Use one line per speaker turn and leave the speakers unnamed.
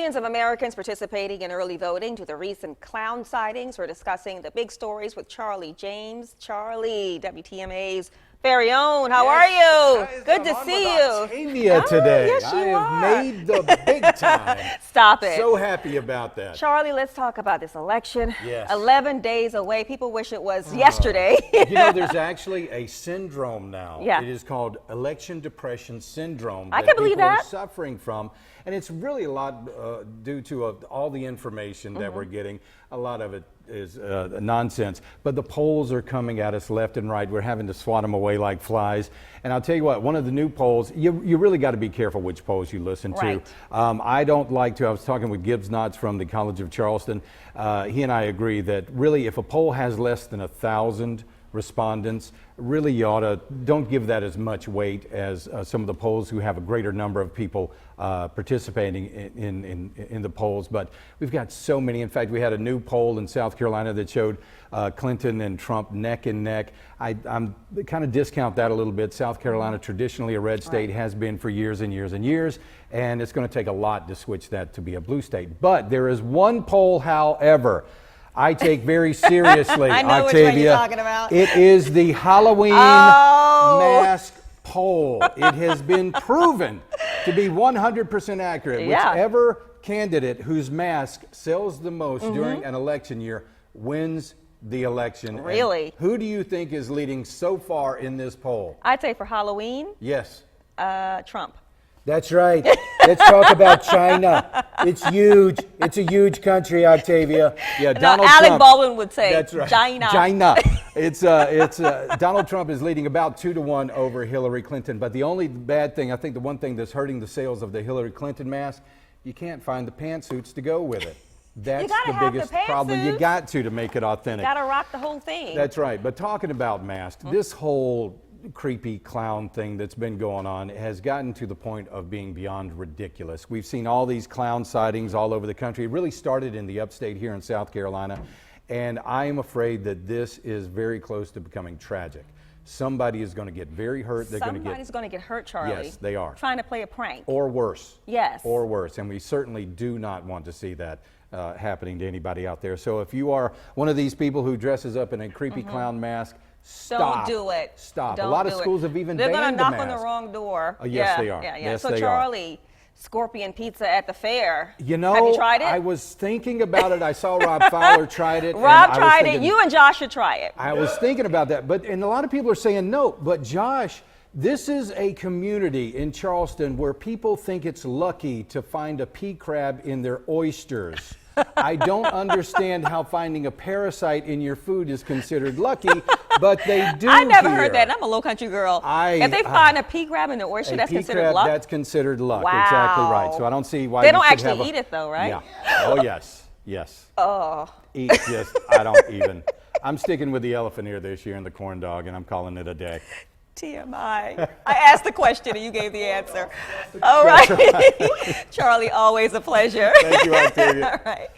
millions of Americans participating in early voting due to the recent clown sightings. We're discussing the big stories with Charlie James. Charlie, WTMA's very own. How are you?
Guys,
Good
I'm
to
on
see
with
you.
Octavia today.
Yes, you
I
are.
have made the big time.
Stop it.
So happy about that.
Charlie, let's talk about this election.
Yes.
11 days away. People wish it was yesterday.
You know, there's actually a syndrome now.
Yeah.
It is called election depression syndrome.
I can believe
people
that.
are suffering from. And it's really a lot due to all the information that we're getting. A lot of it is nonsense. But the polls are coming at us left and right. We're having to swat them away like flies. And I'll tell you what, one of the new polls, you really got to be careful which polls you listen
Right.
to. I don't like to, I was talking with Gibbs Knotts from the College of Charleston. He and I agree that really if a poll has less than 1,000 respondents, really you ought to, don't give that as much weight as some of the polls who have a greater number of people participating in the polls. But we've got so many. In fact, we had a new poll in South Carolina that showed Clinton and Trump neck and neck. I'm kind of discount that a little bit. South Carolina, traditionally a red state, has been for years and years and years, and it's going to take a lot to switch that to be a blue state. But there is one poll, however, I take very seriously,
I know
Octavia.
which one you're talking about.
It is the Halloween mask poll. It has been proven to be 100% accurate.
Yeah.
Whichever candidate whose mask sells the most during an election year wins the election.
Really?
And who do you think is leading so far in this poll?
I'd say for Halloween,
Yes.
Trump.
That's right. Let's talk about China. It's huge. It's a huge country, Octavia. Yeah, Donald
Alec
Trump.
Baldwin would say,
That's right.
China.
China. It's Donald Trump is leading about 2-1 over Hillary Clinton. But the only bad thing, I think the one thing that's hurting the sales of the Hillary Clinton mask, you can't find the pantsuits to go with it. That's
gotta
the
have the
biggest problem. You
pantsuits.
got to make it authentic.
Gotta rock the whole thing.
That's right. But talking about masks, this whole creepy clown thing that's been going on has gotten to the point of being beyond ridiculous. We've seen all these clown sightings all over the country. It really started in the upstate here in South Carolina, and I am afraid that this is very close to becoming tragic. Somebody is going to get very hurt.
Somebody's going to get hurt, Charlie.
Yes, they are.
Trying to play a prank.
Or worse.
Yes.
Or worse. And we certainly do not want to see that happening to anybody out there. So if you are one of these people who dresses up in a creepy clown mask, stop.
Don't do it.
Stop.
Don't
a lot
do
of
it.
schools have even
They're
banned
gonna
the
knock on the
mask.
wrong door.
Yes, they are.
Yeah.
Yes,
so
they are.
Charlie, scorpion pizza at the fair.
You know,
have you tried it?
I was thinking about it. I saw Rob Fowler tried it.
Rob tried it. You and Josh should try it.
I was thinking about that, and a lot of people are saying no. But Josh, this is a community in Charleston where people think it's lucky to find a pea crab in their oysters. I don't understand how finding a parasite in your food is considered lucky, but they do.
I never
here.
heard that. I'm a low country girl. If they find a pea crab in the oyster, that's considered luck.
That's considered luck.
Wow.
Exactly right. So I don't see why
They
you
don't
should
actually
have
eat it though, right?
Yeah. Oh yes. Yes.
Oh.
Eat just. I don't even. I'm sticking with the elephant ear this year and the corn dog, and I'm calling it a day.
TMI. I asked the question and you gave the answer. All right. Charlie, always a pleasure.
Thank you, Octavia.
All right.